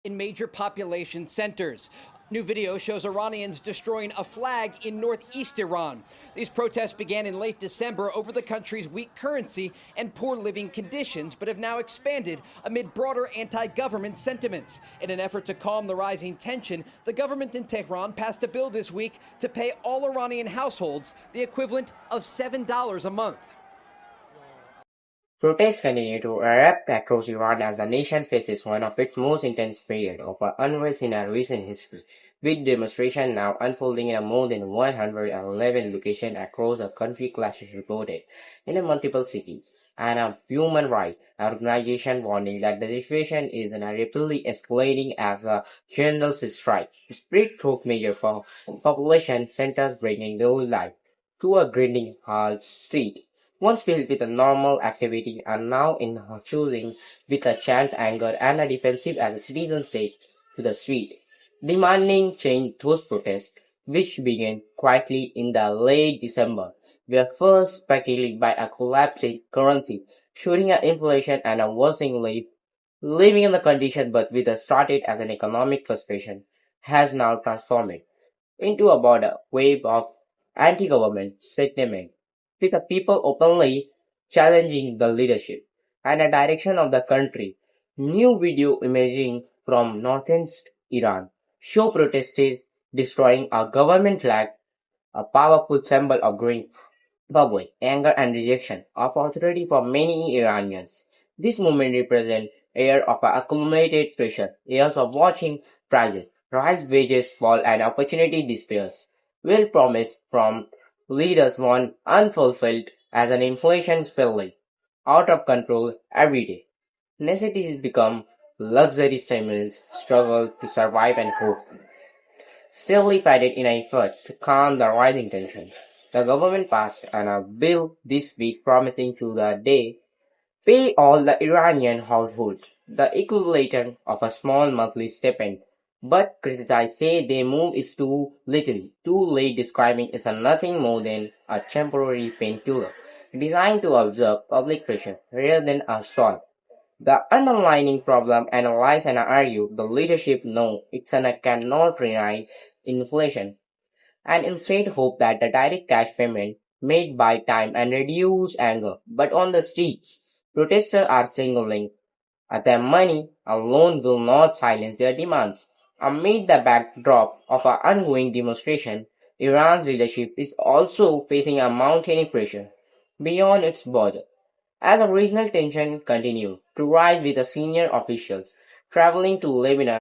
in major population centers. New video shows Iranians destroying a flag in northeast Iran. These protests began in late December over the country's weak currency and poor living conditions, but have now expanded amid broader anti-government sentiments. In an effort to calm the rising tension, the government in Tehran passed a bill this week to pay all Iranian households the equivalent of $7 a month. Protests continue to erupt across Iran as the nation faces one of its most intense periods of unrest in our recent history, with demonstrations now unfolding in more than 111 locations across the country, clashes reported in multiple cities, and a human rights organization warning that the situation is rapidly escalating as a general strike spread through major population centers, bringing daily life to a grinding halt. Street once filled with a normal activity are now in choosing with a chance anger and a defensive as citizens take to the street, demanding change. Those protests, which began quietly in the late December, were first speculated by a collapsing currency, shooting an inflation and a worsening living in the condition, but with a started as an economic frustration, has now transformed into a broader wave of anti-government sentiment, with the people openly challenging the leadership and the direction of the country. New video emerging from northeast Iran show protesters destroying a government flag, a powerful symbol of growing public anger and rejection of authority for many Iranians. This movement represents a year of accumulated pressure, years of watching prices rise, wages fall, and opportunity disappears. Will promise from leaders one unfulfilled as an inflation spelling out of control every day. Necessities become luxury, families struggle to survive and hope. Steadily fighting in an effort to calm the rising tension. The government passed a bill this week promising to the day pay all the Iranian households the equivalent of a small monthly stipend. But critics say the move is too little, too late, describing it as nothing more than a temporary painkiller designed to absorb public pressure rather than solve the underlying problem. Analyze and argue the leadership know it cannot deny inflation and instead hope that the direct cash payment made by time and reduce anger. But on the streets, protesters are signaling that money alone will not silence their demands. Amid the backdrop of an ongoing demonstration, Iran's leadership is also facing a mounting pressure beyond its border, as the regional tension continues to rise with the senior officials traveling to live in a